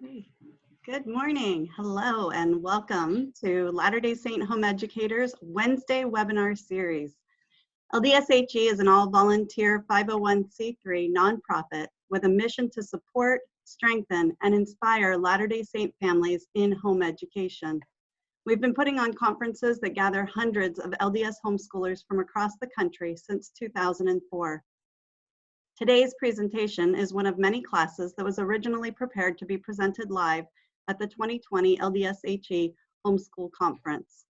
Okay. Good morning. Hello and welcome to Latter-day Saint Home Educators Wednesday webinar series. LDSHE is an all-volunteer 501c3 nonprofit with a mission to support, strengthen, and inspire Latter-day Saint families in home education. We've been putting on conferences that gather hundreds of LDS homeschoolers from across the country since 2004. Today's presentation is one of many classes that was originally prepared to be presented live at the 2020 LDSHE Homeschool Conference.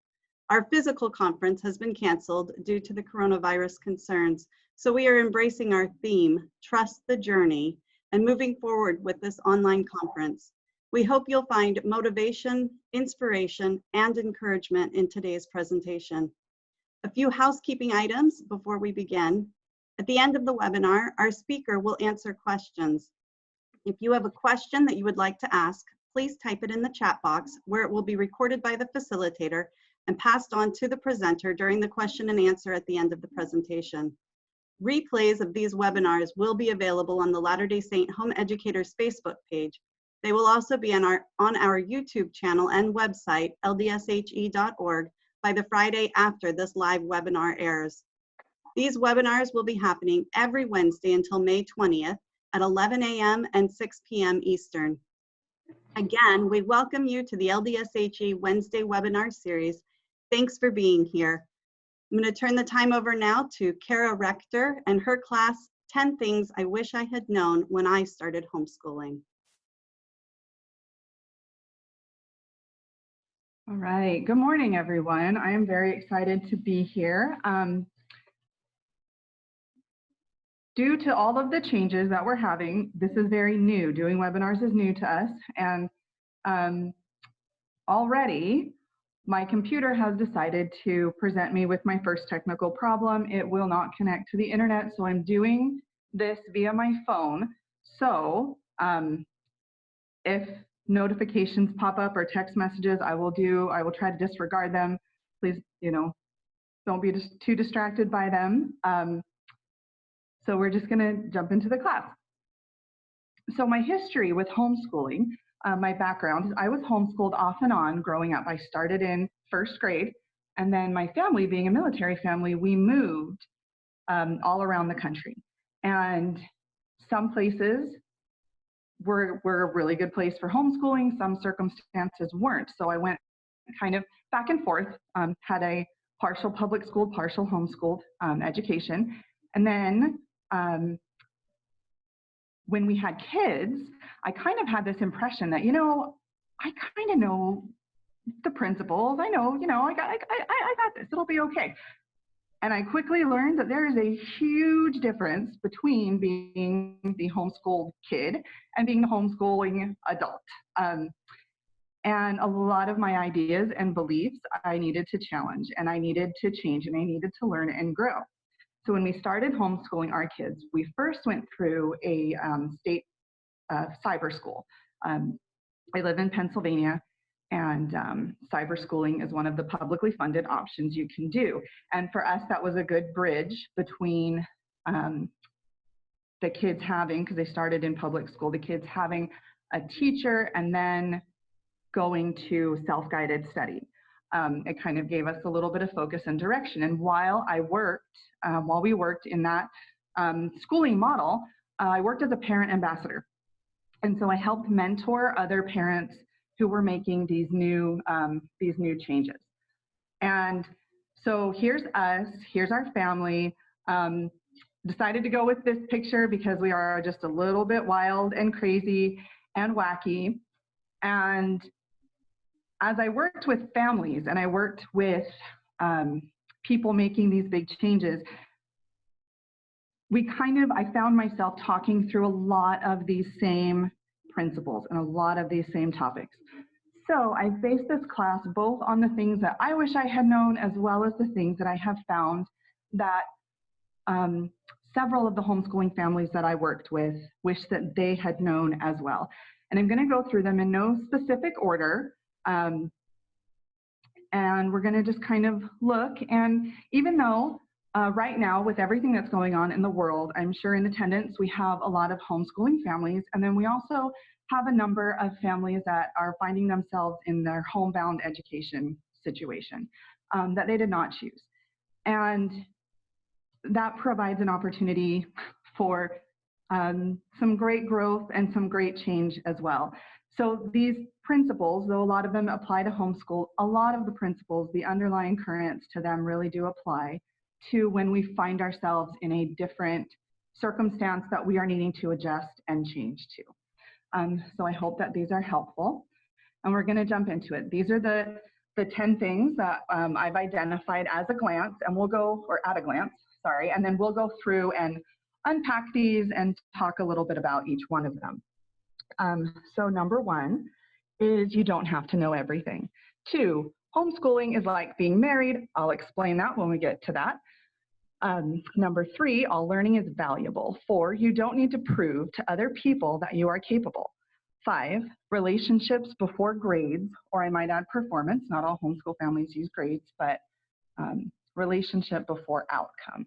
Our physical conference has been canceled due to the coronavirus concerns, so we are embracing our theme, Trust the Journey, and moving forward with this online conference. We hope you'll find motivation, inspiration, and encouragement in today's presentation. A few housekeeping items before we begin. At the end of the webinar, our speaker will answer questions. If you have a question that you would like to ask, please type it in the chat box where it will be recorded by the facilitator and passed on to the presenter during the question and answer at the end of the presentation. Replays of these webinars will be available on the Latter-day Saint Home Educators Facebook page. They will also be on our YouTube channel and website, ldshe.org, by the Friday after this live webinar airs. These webinars will be happening every Wednesday until May 20th at 11 a.m. and 6 p.m. Eastern. Again, we welcome you to the LDSHE Wednesday webinar series. Thanks for being here. I'm going to turn the time over now to Cara Rector and her class, 10 Things I Wish I Had Known When I Started Homeschooling. All right, good morning, everyone. I am very excited to be here. Due to all of the changes that we're having, this is very new. Doing webinars is new to us, and already my computer has decided to present me with my first technical problem. It will not connect to the internet, so I'm doing this via my phone. So if notifications pop up or text messages, I will try to disregard them. Please, don't be too distracted by them. So we're just gonna jump into the class. So my history with homeschooling, my background, I was homeschooled off and on growing up. I started in first grade, and then my family, being a military family, we moved all around the country. And some places were a really good place for homeschooling, some circumstances weren't. So I went kind of back and forth, had a partial public school, partial homeschooled education. And then when we had kids, I kind of had this impression that, I kind of know the principles. I know, I got this, it'll be okay. And I quickly learned that there is a huge difference between being the homeschooled kid and being the homeschooling adult. And a lot of my ideas and beliefs I needed to challenge, and I needed to change, and I needed to learn and grow. So when we started homeschooling our kids, we first went through a state cyber school. I live in Pennsylvania, and cyber schooling is one of the publicly funded options you can do. And for us, that was a good bridge between the kids having, because they started in public school, the kids having a teacher and then going to self-guided study. It kind of gave us a little bit of focus and direction. And while we worked in that schooling model, I worked as a parent ambassador. And so I helped mentor other parents who were making these new changes. And so here's us, here's our family. Decided to go with this picture because we are just a little bit wild and crazy and wacky. And as I worked with families and I worked with people making these big changes, I found myself talking through a lot of these same principles and a lot of these same topics. So I based this class both on the things that I wish I had known, as well as the things that I have found that several of the homeschooling families that I worked with wish that they had known as well. And I'm going to go through them in no specific order. And we're going to just kind of look. And even though Right now, with everything that's going on in the world, I'm sure in attendance we have a lot of homeschooling families, and then we also have a number of families that are finding themselves in their homebound education situation that they did not choose. And that provides an opportunity for some great growth and some great change as well. So these principles, though a lot of them apply to homeschool, a lot of the principles, the underlying currents to them really do apply to when we find ourselves in a different circumstance that we are needing to adjust and change to. So I hope that these are helpful, and we're going to jump into it. These are the 10 things that I've identified as a glance, and we'll go, or at a glance, sorry, and then we'll go through and unpack these and talk a little bit about each one of them. So number one is you don't have to know everything. 2, homeschooling is like being married. I'll explain that when we get to that. Number 3, all learning is valuable. 4, you don't need to prove to other people that you are capable. 5, relationships before grades, or I might add performance. Not all homeschool families use grades, but relationship before outcome.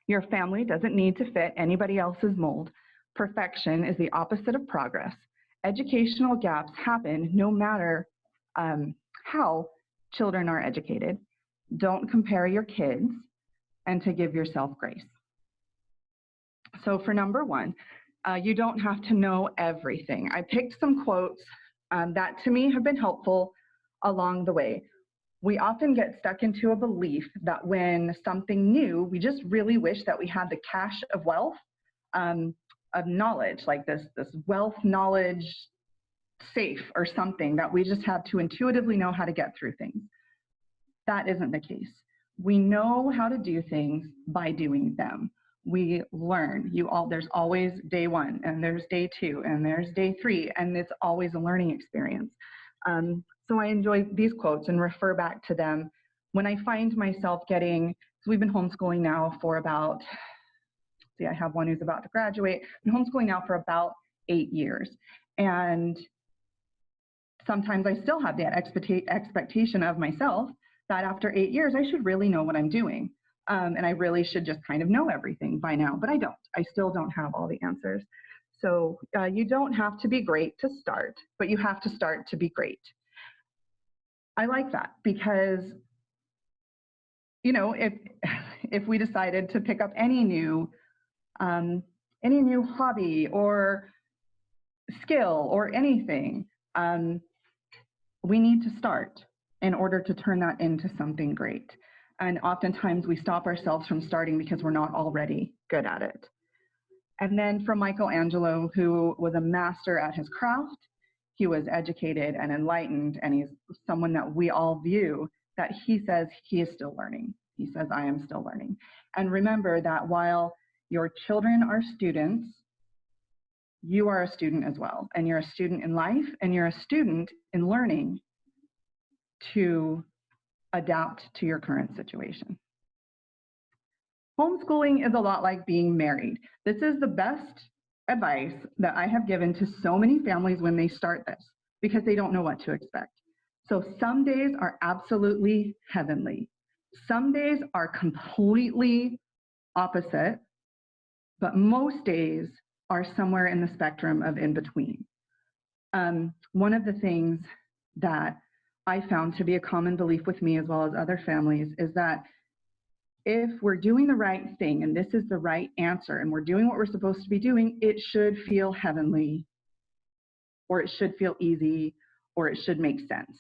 Your family doesn't need to fit anybody else's mold. Perfection is the opposite of progress. Educational gaps happen no matter how children are educated. Don't compare your kids, and to give yourself grace. So for number 1, you don't have to know everything. I picked some quotes that to me have been helpful along the way. We often get stuck into a belief that when something new, we just really wish that we had the cache of wealth, of knowledge, like this wealth knowledge safe or something that we just have to intuitively know how to get through things. That isn't the case. We know how to do things by doing them. We learn. There's always day 1, and there's day 2, and there's day 3, and it's always a learning experience. So I enjoy these quotes and refer back to them when I find myself getting, so we've been homeschooling now for about, I have one who's about to graduate, been homeschooling now for about 8 years. And sometimes I still have that expectation of myself that after 8 years, I should really know what I'm doing. And I really should just kind of know everything by now, but I don't. I still don't have all the answers. So you don't have to be great to start, but you have to start to be great. I like that because, you know, if we decided to pick up any new hobby or skill or anything, we need to start in order to turn that into something great. And oftentimes we stop ourselves from starting because we're not already good at it. And then from Michelangelo, who was a master at his craft, he was educated and enlightened, and he's someone that we all view, that he says he is still learning. He says, I am still learning. And remember that while your children are students, you are a student as well. And you're a student in life, and you're a student in learning to adapt to your current situation. Homeschooling is a lot like being married. This is the best advice that I have given to so many families when they start this, because they don't know what to expect. So some days are absolutely heavenly. Some days are completely opposite, but most days are somewhere in the spectrum of in between. One of the things that I found to be a common belief with me as well as other families is that if we're doing the right thing and this is the right answer and we're doing what we're supposed to be doing, it should feel heavenly, or it should feel easy, or it should make sense.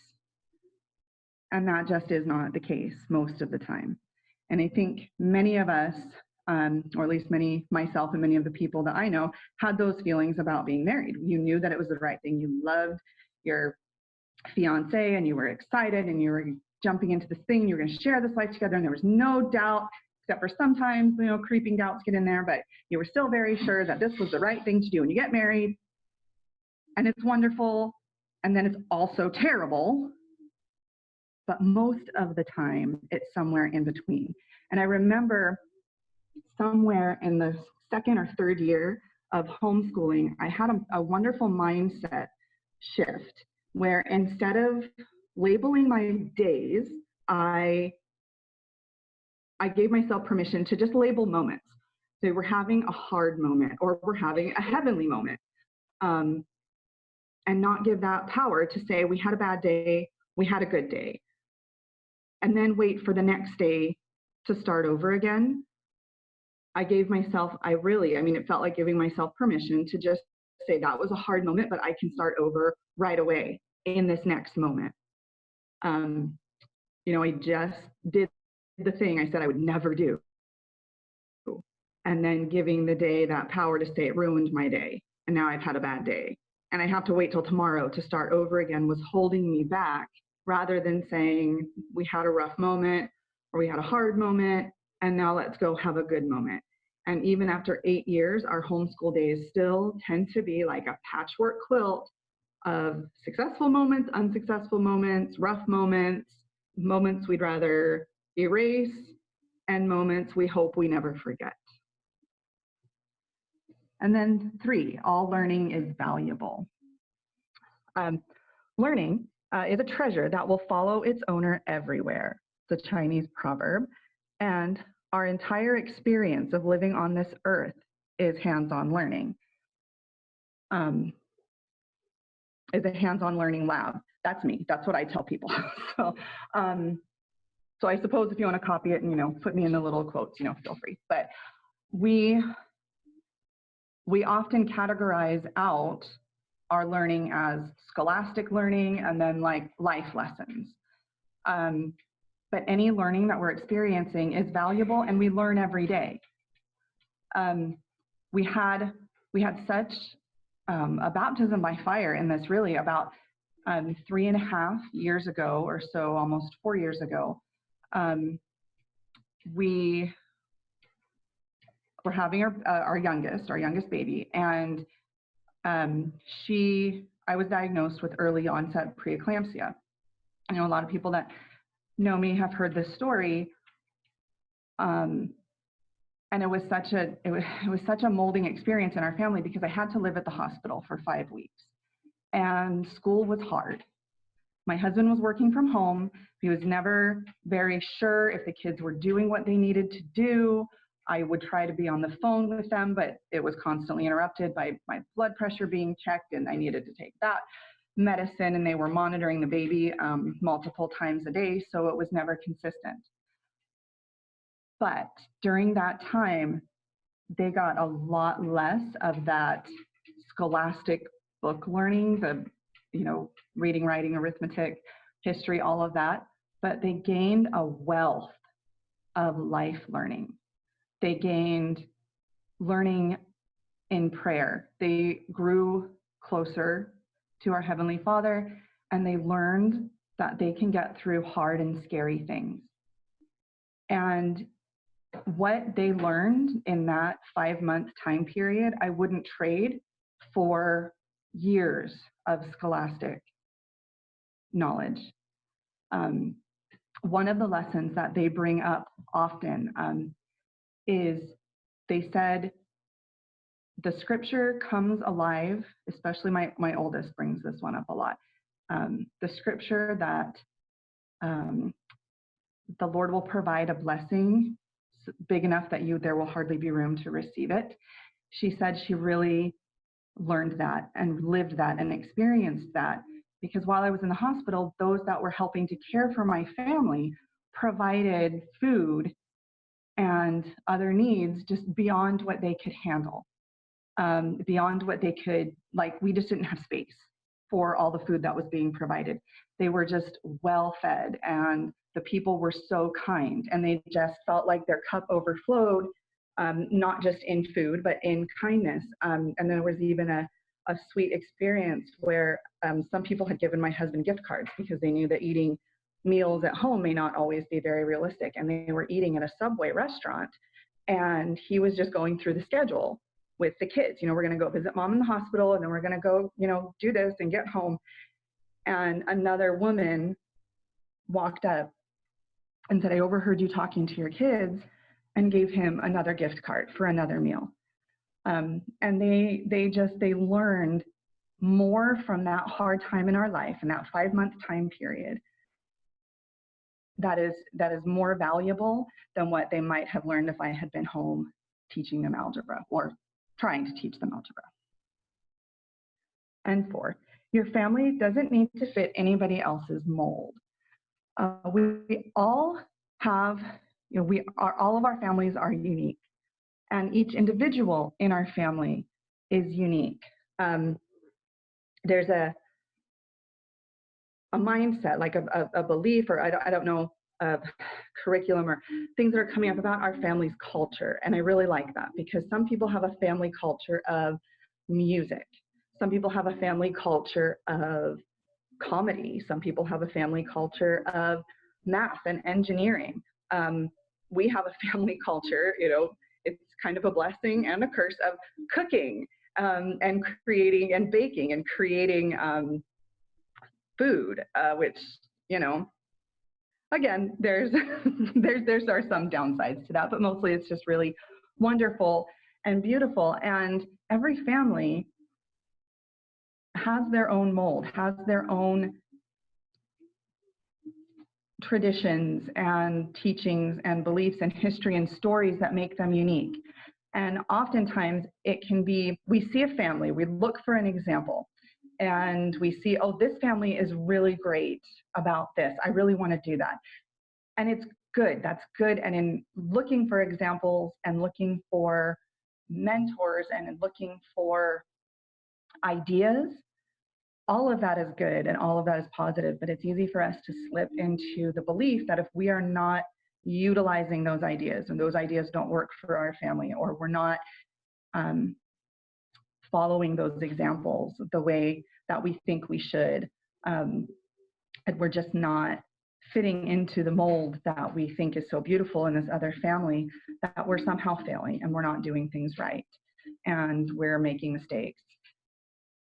And that just is not the case most of the time. And I think many of us, or at least myself and many of the people that I know, had those feelings about being married. You knew that it was the right thing. You loved your fiance and you were excited and you were jumping into this thing, you were going to share this life together, and there was no doubt, except for sometimes, you know, creeping doubts get in there, but you were still very sure that this was the right thing to do. And you get married, and it's wonderful, and then it's also terrible, but most of the time, it's somewhere in between. And I remember somewhere in the 2nd or 3rd year of homeschooling, I had a wonderful mindset shift where instead of labeling my days, I I gave myself permission to just label moments. So we're having a hard moment or we're having a heavenly moment. And not give that power to say we had a bad day, we had a good day, and then wait for the next day to start over again. I gave myself, it felt like giving myself permission to just say that was a hard moment, but I can start over right away in this next moment. I just did the thing I said I would never do. And then giving the day that power to say it ruined my day. And now I've had a bad day. And I have to wait till tomorrow to start over again was holding me back rather than saying we had a rough moment or we had a hard moment and now let's go have a good moment. And even after 8 years, our homeschool days still tend to be like a patchwork quilt of successful moments, unsuccessful moments, rough moments, moments we'd rather erase, and moments we hope we never forget. And then 3, all learning is valuable. Learning is a treasure that will follow its owner everywhere. It's a Chinese proverb. And our entire experience of living on this earth is hands-on learning. Is a hands-on learning lab. That's me. That's what I tell people. So I suppose if you want to copy it and put me in the little quotes, feel free. But we often categorize out our learning as scholastic learning and then like life lessons. But any learning that we're experiencing is valuable and we learn every day. We had such a baptism by fire in this really about 3.5 years ago or so, almost 4 years ago. We were having our youngest baby, and I was diagnosed with early onset preeclampsia. I know a lot of people that know me have heard this story, and it was such a molding experience in our family because I had to live at the hospital for 5 weeks, and school was hard. My husband was working from home. He was never very sure if the kids were doing what they needed to do. I would try to be on the phone with them, but it was constantly interrupted by my blood pressure being checked, and I needed to take that medicine, and they were monitoring the baby multiple times a day, so it was never consistent. But during that time, they got a lot less of that scholastic book learning, the reading, writing, arithmetic, history, all of that, but they gained a wealth of life learning. They gained learning in prayer. They grew closer to our Heavenly Father, and they learned that they can get through hard and scary things. And what they learned in that 5-month time period, I wouldn't trade for years of scholastic knowledge. One of the lessons that they bring up often is they said, the scripture comes alive, especially my oldest brings this one up a lot. The scripture that the Lord will provide a blessing big enough that there will hardly be room to receive it. She said she really learned that and lived that and experienced that, because while I was in the hospital, those that were helping to care for my family provided food and other needs just beyond what they could handle, beyond what they could, like we just didn't have space for all the food that was being provided. They were just well fed, and the people were so kind, and they just felt like their cup overflowed, not just in food, but in kindness. And there was even a sweet experience where some people had given my husband gift cards because they knew that eating meals at home may not always be very realistic, and they were eating at a Subway restaurant, and he was just going through the schedule with the kids. We're going to go visit mom in the hospital, and then we're going to go, do this and get home. And another woman walked up and said, I overheard you talking to your kids, and gave him another gift card for another meal. And they learned more from that hard time in our life, in that 5-month time period, that is more valuable than what they might have learned if I had been home teaching them algebra or trying to teach them algebra. And 4, your family doesn't need to fit anybody else's mold. We all have, all of our families are unique, and each individual in our family is unique. There's a mindset, like a belief, or I don't know, curriculum or things that are coming up about our family's culture. And I really like that, because some people have a family culture of music. Some people have a family culture of comedy. Some people have a family culture of math and engineering. We have a family culture, it's kind of a blessing and a curse, of cooking and creating and baking and creating food, which, again, there are some downsides to that, but mostly it's just really wonderful and beautiful. And every family has their own mold, has their own traditions and teachings and beliefs and history and stories that make them unique. And oftentimes it can be, we see a family, we look for an example, and we see, oh, this family is really great about this. I really want to do that. And it's good, that's good. And in looking for examples and looking for mentors and in looking for ideas, all of that is good and all of that is positive, but it's easy for us to slip into the belief that if we are not utilizing those ideas and those ideas don't work for our family, or we're not following those examples the way that we think we should, and we're just not fitting into the mold that we think is so beautiful in this other family, that we're somehow failing and we're not doing things right and we're making mistakes.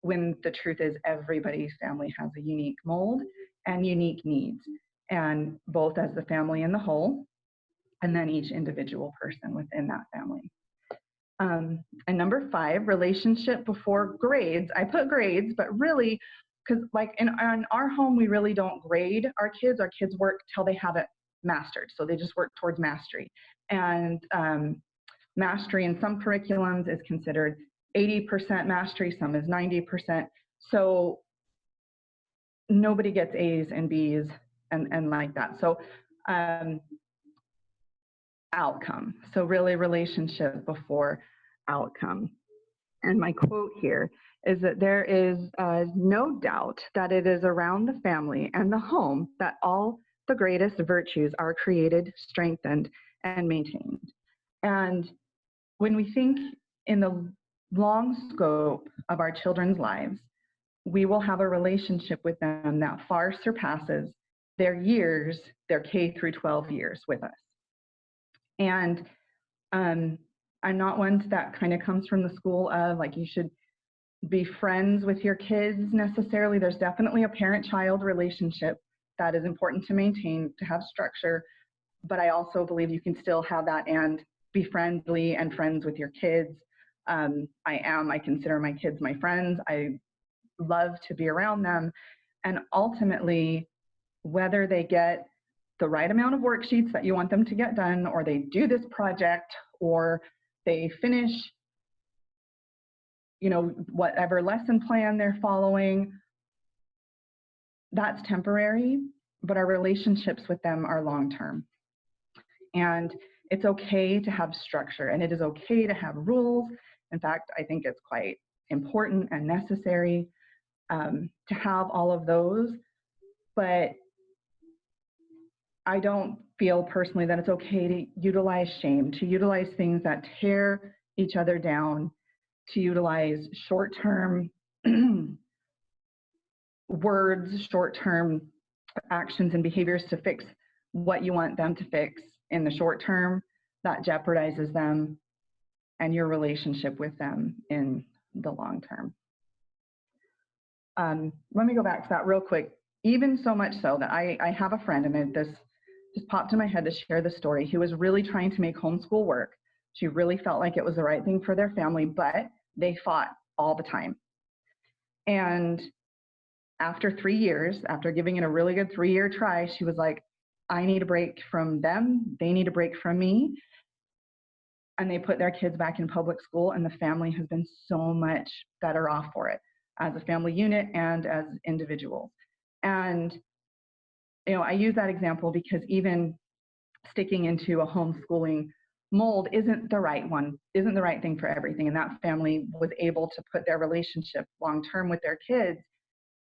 When the truth is, everybody's family has a unique mold and unique needs, and both as the family in the whole, and then each individual person within that family. And number 5, relationship before grades. I put grades, but really, because like in our home, we really don't grade our kids. Our kids work till they have it mastered. So they just work towards mastery. And mastery in some curriculums is considered 80% mastery, some is 90%. So nobody gets A's and B's and like that. So outcome. So really, relationship before outcome. And my quote here is that there is no doubt that it is around the family and the home that all the greatest virtues are created, strengthened, and maintained. And when we think in the long scope of our children's lives, we will have a relationship with them that far surpasses their years, their K through 12 years with us. And I'm not one that kind of comes from the school of like you should be friends with your kids necessarily. There's definitely a parent-child relationship that is important to maintain, to have structure, but I also believe you can still have that and be friendly and friends with your kids. I consider my kids my friends. I love to be around them. And ultimately, whether they get the right amount of worksheets that you want them to get done, or they do this project, or they finish, whatever lesson plan they're following, that's temporary, but our relationships with them are long-term. And it's okay to have structure, and it is okay to have rules. In fact, I think it's quite important and necessary to have all of those, but I don't feel personally that it's okay to utilize shame, to utilize things that tear each other down, to utilize short-term words, short-term actions and behaviors to fix what you want them to fix in the short term. That jeopardizes them and your relationship with them in the long term. Let me go back to that real quick. Even so much so that I have a friend, and this just popped in my head to share the story, who was really trying to make homeschool work. She really felt like it was the right thing for their family, but they fought all the time. And after 3 years, after giving it a really good 3-year try, she was like, I need a break from them, they need a break from me, and they put their kids back in public school, and the family has been so much better off for it as a family unit and as individuals. And I use that example because even sticking into a homeschooling mold isn't the right thing for everything. And that family was able to put their relationship long-term with their kids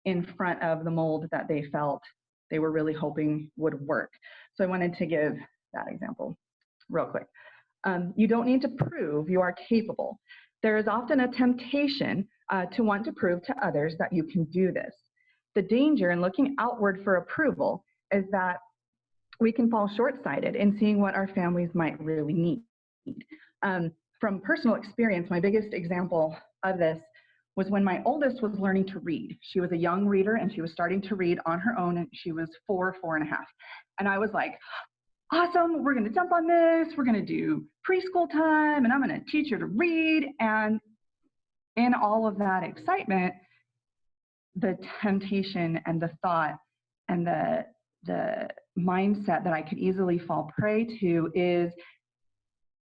in front of the mold that they felt they were really hoping would work. So I wanted to give that example real quick. You don't need to prove you are capable. There is often a temptation to want to prove to others that you can do this. The danger in looking outward for approval is that we can fall short-sighted in seeing what our families might really need. From personal experience, my biggest example of this was when my oldest was learning to read. She was a young reader and she was starting to read on her own, and she was 4 and a half. And I was like, awesome, we're gonna jump on this, we're gonna do preschool time, and I'm gonna teach her to read. And in all of that excitement, the temptation and the thought and the mindset that I could easily fall prey to is,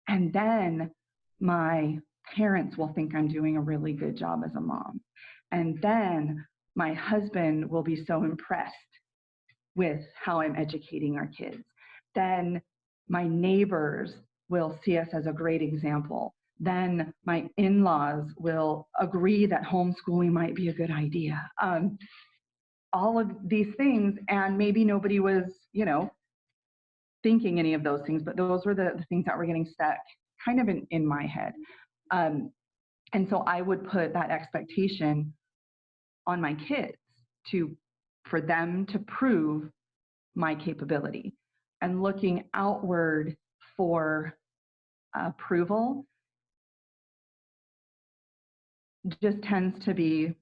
and then my parents will think I'm doing a really good job as a mom. And then my husband will be so impressed with how I'm educating our kids. Then my neighbors will see us as a great example. Then my in-laws will agree that homeschooling might be a good idea. All of these things, and maybe nobody was, thinking any of those things, but those were the things that were getting stuck kind of in my head. And so I would put that expectation on my kids for them to prove my capability. And looking outward for approval just tends to be,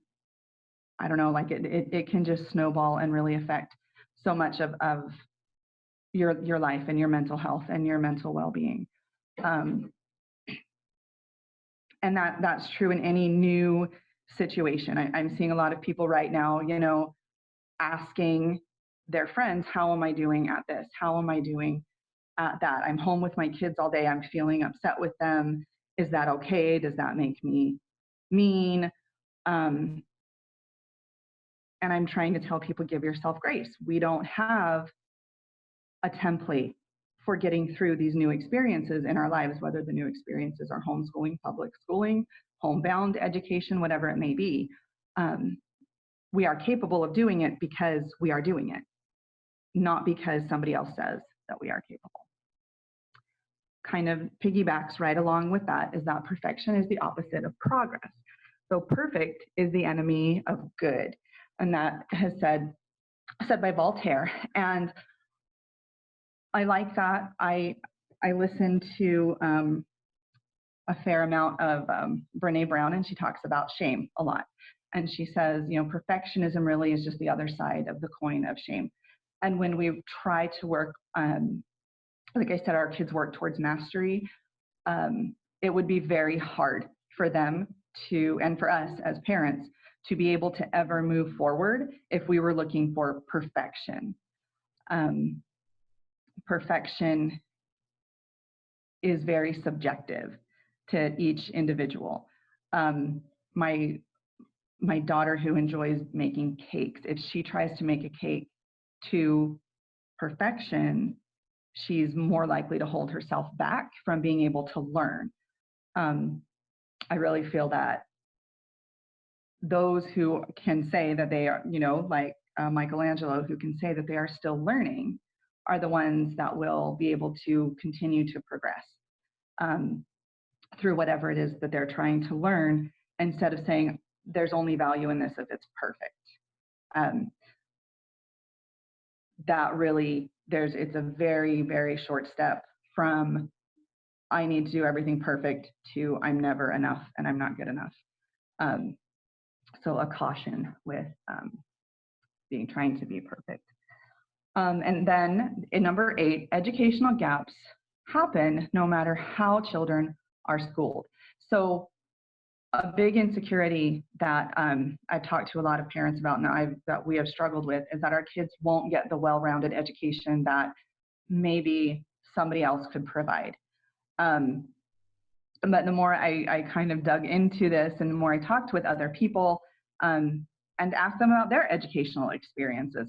I don't know, like it can just snowball and really affect so much of your life and your mental health and your mental well-being. And that's true in any new situation. I'm seeing a lot of people right now, asking their friends, how am I doing at this? How am I doing at that? I'm home with my kids all day. I'm feeling upset with them. Is that okay? Does that make me mean? And I'm trying to tell people, give yourself grace. We don't have a template for getting through these new experiences in our lives, whether the new experiences are homeschooling, public schooling, homebound education, whatever it may be. We are capable of doing it because we are doing it, not because somebody else says that we are capable. Kind of piggybacks right along with that is that perfection is the opposite of progress. So perfect is the enemy of good. And that has said by Voltaire. And I like that. I listened to a fair amount of Brene Brown, and she talks about shame a lot. And she says, perfectionism really is just the other side of the coin of shame. And when we try to work, like I said, our kids work towards mastery, it would be very hard for them to, and for us as parents, to be able to ever move forward if we were looking for perfection. Perfection is very subjective to each individual. My daughter, who enjoys making cakes, if she tries to make a cake to perfection, she's more likely to hold herself back from being able to learn. I really feel that those who can say that they are, like Michelangelo, who can say that they are still learning, are the ones that will be able to continue to progress through whatever it is that they're trying to learn, instead of saying there's only value in this if it's perfect. That really, it's a very, very short step from I need to do everything perfect to I'm never enough and I'm not good enough. So a caution with trying to be perfect. And then in number 8, educational gaps happen no matter how children are schooled. So A big insecurity that I've talked to a lot of parents about and that we have struggled with is that our kids won't get the well-rounded education that maybe somebody else could provide. But the more I kind of dug into this and the more I talked with other people and asked them about their educational experiences,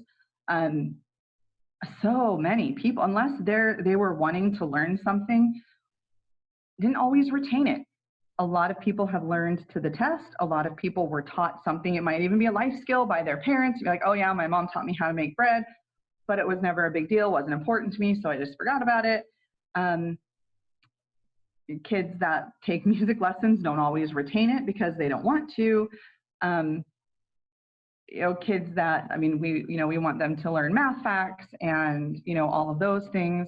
so many people, unless they were wanting to learn something, didn't always retain it. A lot of people have learned to the test. A lot of people were taught something. It might even be a life skill by their parents. You're like, oh yeah, my mom taught me how to make bread, but it was never a big deal, wasn't important to me, so I just forgot about it. Kids that take music lessons don't always retain it because they don't want to. Kids that, I mean, we want them to learn math facts and, all of those things.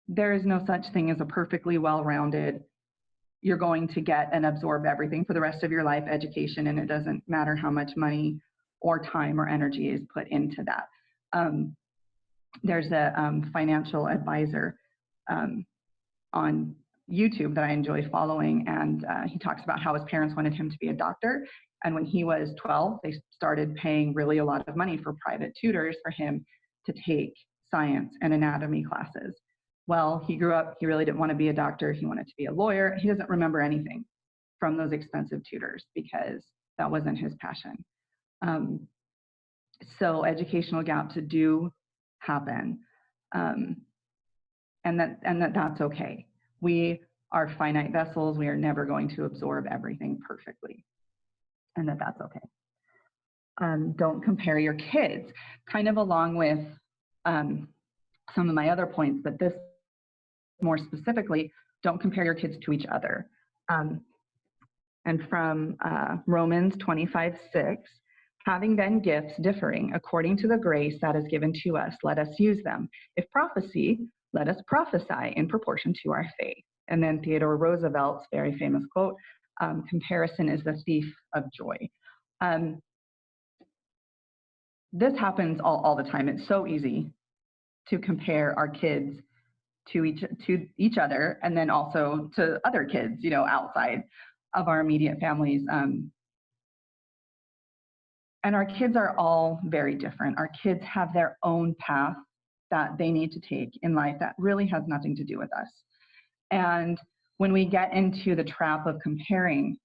There is no such thing as a perfectly well-rounded, you're going to get and absorb everything for the rest of your life education, and it doesn't matter how much money or time or energy is put into that. There's a financial advisor on YouTube that I enjoy following, and he talks about how his parents wanted him to be a doctor, and when he was 12, they started paying really a lot of money for private tutors for him to take science and anatomy classes. Well, he grew up, he really didn't want to be a doctor, he wanted to be a lawyer. He doesn't remember anything from those expensive tutors because that wasn't his passion. So educational gaps do happen, and that's okay. We are finite vessels. We are never going to absorb everything perfectly, and that's okay. Don't compare your kids, kind of along with some of my other points, but this more specifically, don't compare your kids to each other. And from Romans 25:6, having then gifts differing according to the grace that is given to us, let us use them. If prophecy, let us prophesy in proportion to our faith. And then Theodore Roosevelt's very famous quote, comparison is the thief of joy. This happens all the time. It's so easy to compare our kids to each other, and then also to other kids, outside of our immediate families. And our kids are all very different. Our kids have their own path that they need to take in life that really has nothing to do with us. And when we get into the trap of comparing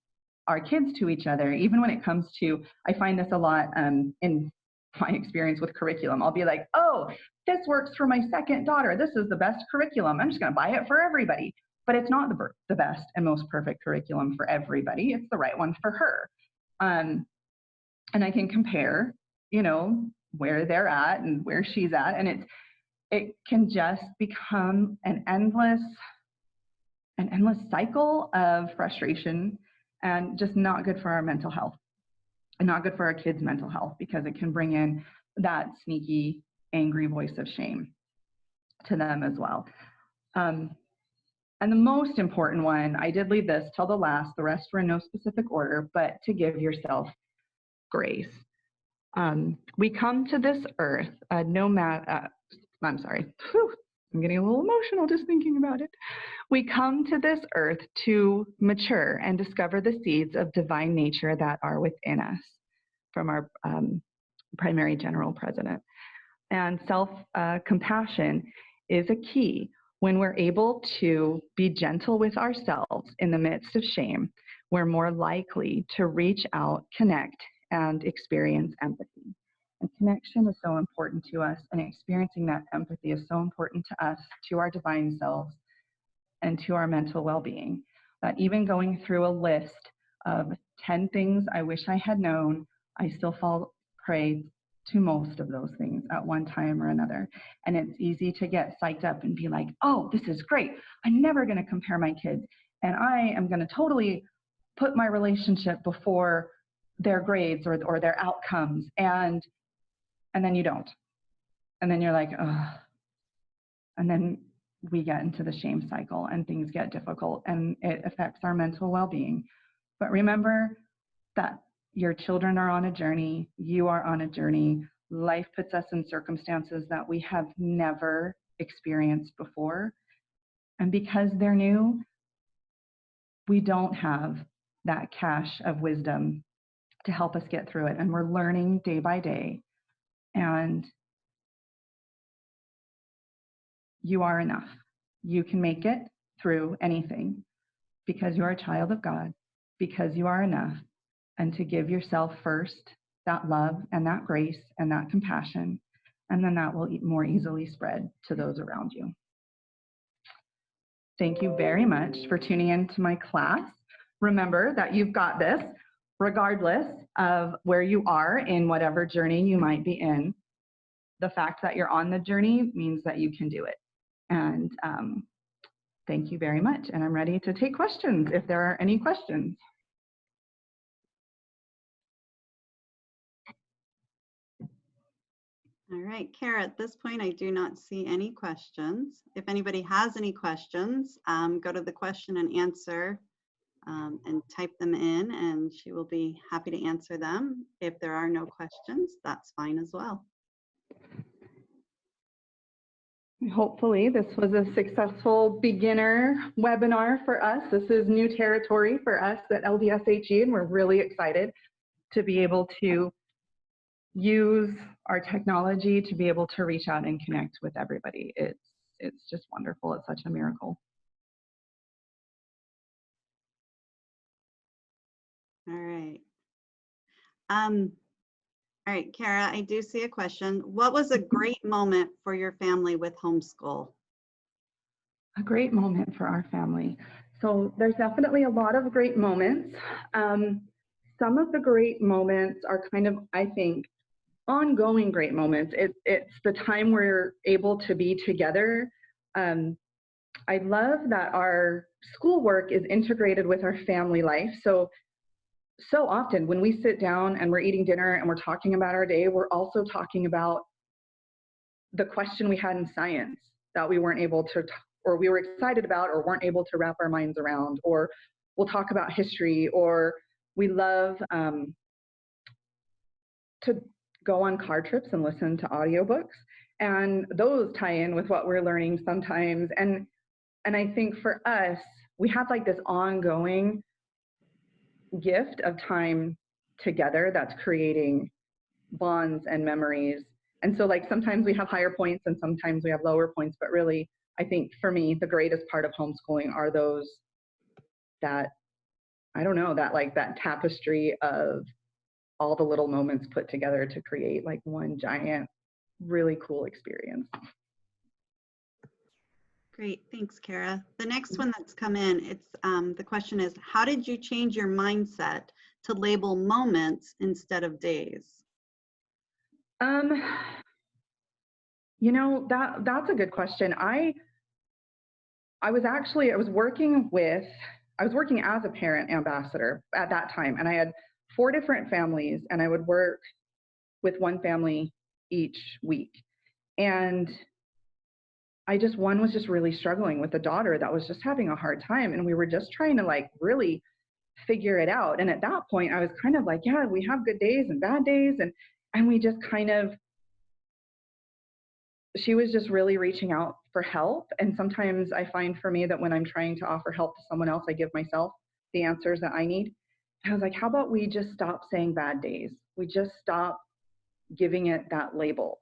our kids to each other, even when it comes to, I find this a lot in my experience with curriculum. I'll be like, oh, this works for my second daughter. This is the best curriculum. I'm just going to buy it for everybody. But it's not the best and most perfect curriculum for everybody. It's the right one for her. And I can compare, where they're at and where she's at. And it can just become an endless cycle of frustration and just not good for our mental health and not good for our kids' mental health, because it can bring in that sneaky, angry voice of shame to them as well. And the most important one, I did leave this till the last, the rest were in no specific order, but to give yourself grace. We come to this earth, I'm sorry, I'm getting a little emotional just thinking about it. We come to this earth to mature and discover the seeds of divine nature that are within us, from our primary general president. And self-compassion is a key. When we're able to be gentle with ourselves in the midst of shame, we're more likely to reach out, connect, and experience empathy. And connection is so important to us, and experiencing that empathy is so important to us, to our divine selves, and to our mental well-being. That even going through a list of 10 things I wish I had known, I still fall prey to most of those things at one time or another. And it's easy to get psyched up and be like, oh, this is great. I'm never going to compare my kids, and I am going to totally put my relationship before their grades or their outcomes. And then you don't. And then you're like, ugh. And then we get into the shame cycle and things get difficult and it affects our mental well-being. But remember that your children are on a journey, you are on a journey. Life puts us in circumstances that we have never experienced before. And because they're new, we don't have that cache of wisdom to help us get through it. And we're learning day by day. And you are enough. You can make it through anything because you are a child of God, because you are enough. And to give yourself first that love and that grace and that compassion, and then that will more easily spread to those around you. Thank you very much for tuning in to my class. Remember that you've got this regardless of where you are in whatever journey you might be in. The fact that you're on the journey means that you can do it. And thank you very much. And I'm ready to take questions if there are any questions. All right, Cara, at this point, I do not see any questions. If anybody has any questions, go to the question and answer and type them in, and she will be happy to answer them. If there are no questions, that's fine as well. Hopefully this was a successful beginner webinar for us. This is new territory for us at LDSHE, and we're really excited to be able to use our technology to be able to reach out and connect with everybody. It's just wonderful. It's such a miracle. All right. All right, Cara, I do see a question. What was a great moment for your family with homeschool? A great moment for our family. So there's definitely a lot of great moments. Some of the great moments are kind of, I think, ongoing great moments. It's the time we're able to be together. I love that our schoolwork is integrated with our family life. So often when we sit down and we're eating dinner and we're talking about our day, we're also talking about the question we had in science that we weren't able to, or we were excited about or weren't able to wrap our minds around, or we'll talk about history, or we love to go on car trips and listen to audiobooks, and those tie in with what we're learning sometimes. And I think for us, we have like this ongoing gift of time together that's creating bonds and memories. And so like sometimes we have higher points and sometimes we have lower points, but really I think for me the greatest part of homeschooling are those that, I don't know, that like that tapestry of all the little moments put together to create like one giant really cool experience. Great, thanks, Cara. The next one that's come in, it's the question is, how did you change your mindset to label moments instead of days? You know, that's a good question. I was working as a parent ambassador at that time, and I had 4 different families, and I would work with one family each week. And one was just really struggling with a daughter that was just having a hard time, and we were just trying to like really figure it out. And at that point I was kind of like, yeah, we have good days and bad days, and we just kind of, she was just really reaching out for help. And sometimes I find for me that when I'm trying to offer help to someone else, I give myself the answers that I need. And I was like, how about we just stop saying bad days? We just stop giving it that label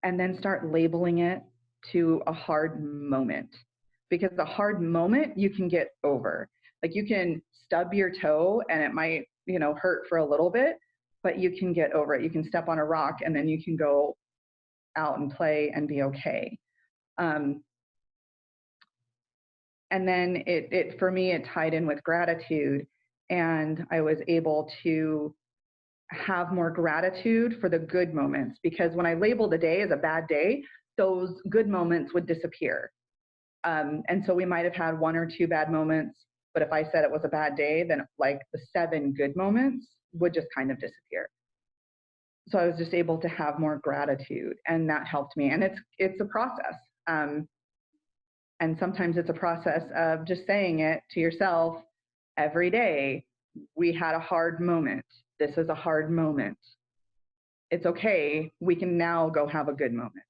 and then start labeling it to a hard moment, because the hard moment you can get over. Like you can stub your toe and it might, you know, hurt for a little bit, but you can get over it. You can step on a rock and then you can go out and play and be okay. And then for me, it tied in with gratitude, and I was able to have more gratitude for the good moments, because when I labeled a day as a bad day, those good moments would disappear. And so we might have had 1 or 2 bad moments, but if I said it was a bad day, then like the 7 good moments would just kind of disappear. So I was just able to have more gratitude, and that helped me. And it's a process. And sometimes it's a process of just saying it to yourself every day. We had a hard moment. This is a hard moment. It's okay. We can now go have a good moment.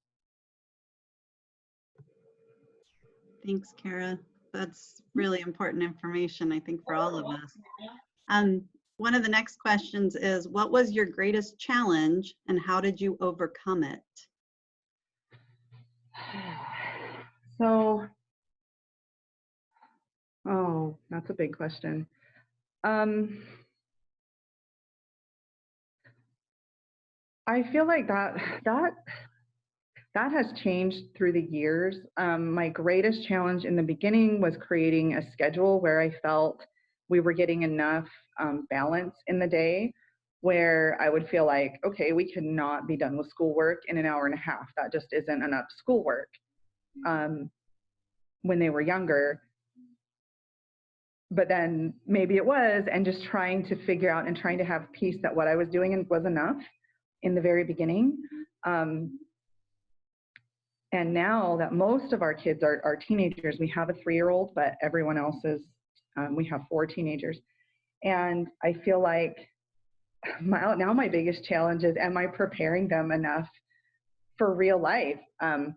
Thanks, Cara. That's really important information, I think, for all of us. One of the next questions is, what was your greatest challenge and how did you overcome it? So, oh, that's a big question. I feel like that has changed through the years. My greatest challenge in the beginning was creating a schedule where I felt we were getting enough balance in the day, where I would feel like, okay, we cannot be done with schoolwork in an hour and a half. That just isn't enough schoolwork. When they were younger, but then maybe it was, and just trying to figure out and trying to have peace that what I was doing was enough in the very beginning. And now that most of our kids are teenagers, we have a 3-year-old, but everyone else is, we have 4 teenagers. And I feel like now my biggest challenge is, am I preparing them enough for real life?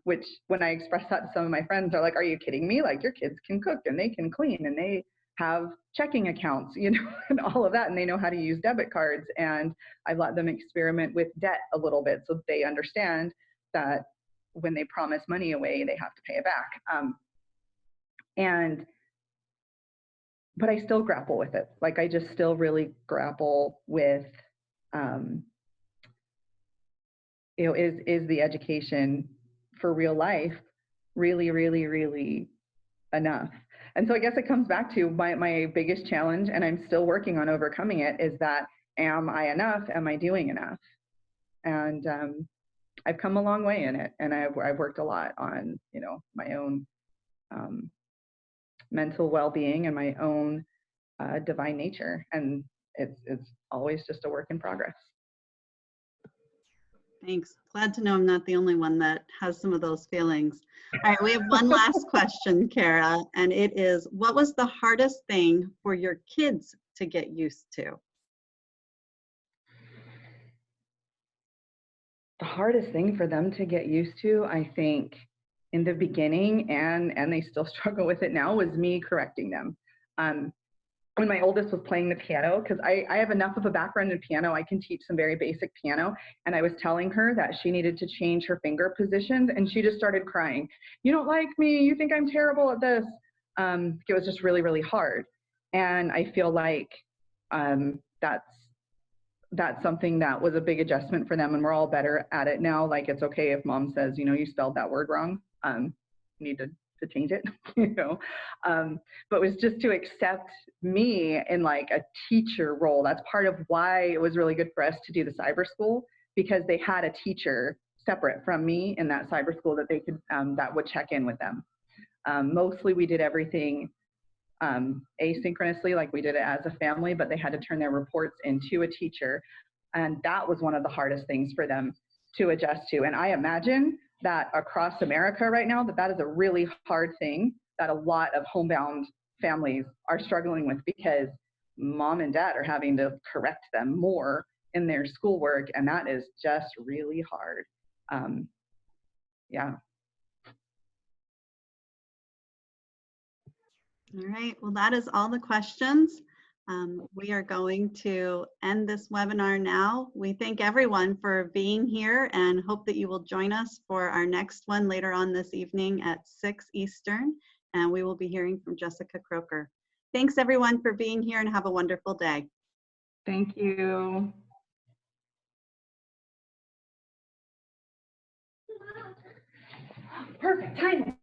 Which when I express that to some of my friends, they're like, are you kidding me? Like, your kids can cook and they can clean and they have checking accounts, you know, and all of that, and they know how to use debit cards. And I've let them experiment with debt a little bit so they understand that when they promise money away, they have to pay it back. But I still grapple with it. Like, I just still really grapple with, you know, is the education for real life really, really, really enough? And so I guess it comes back to my biggest challenge, and I'm still working on overcoming it, is that, am I enough? Am I doing enough? And I've come a long way in it, and I've worked a lot on, you know, my own mental well-being and my own divine nature, and it's always just a work in progress. Thanks. Glad to know I'm not the only one that has some of those feelings. All right, we have one last question, Cara, and it is, what was the hardest thing for your kids to get used to? The hardest thing for them to get used to, I think, in the beginning, and they still struggle with it now, was me correcting them. When my oldest was playing the piano, because I have enough of a background in piano, I can teach some very basic piano, and I was telling her that she needed to change her finger positions, and she just started crying. You don't like me, you think I'm terrible at this. It was just really, really hard. And I feel like that's something that was a big adjustment for them, and we're all better at it now. Like, it's okay if mom says, you know, you spelled that word wrong. You need to change it, you know. But it was just to accept me in like a teacher role. That's part of why it was really good for us to do the cyber school, because they had a teacher separate from me in that cyber school that they could that would check in with them. Mostly we did everything asynchronously, like we did it as a family, but they had to turn their reports into a teacher. And that was one of the hardest things for them to adjust to. And I imagine that across America right now, that is a really hard thing that a lot of homebound families are struggling with, because mom and dad are having to correct them more in their schoolwork, and that is just really hard. Yeah. All right, well, that is all the questions. We are going to end this webinar now. We thank everyone for being here and hope that you will join us for our next one later on this evening at 6 Eastern, and we will be hearing from Jessica Croker. Thanks everyone for being here, and have a wonderful day. Thank you. Perfect timing.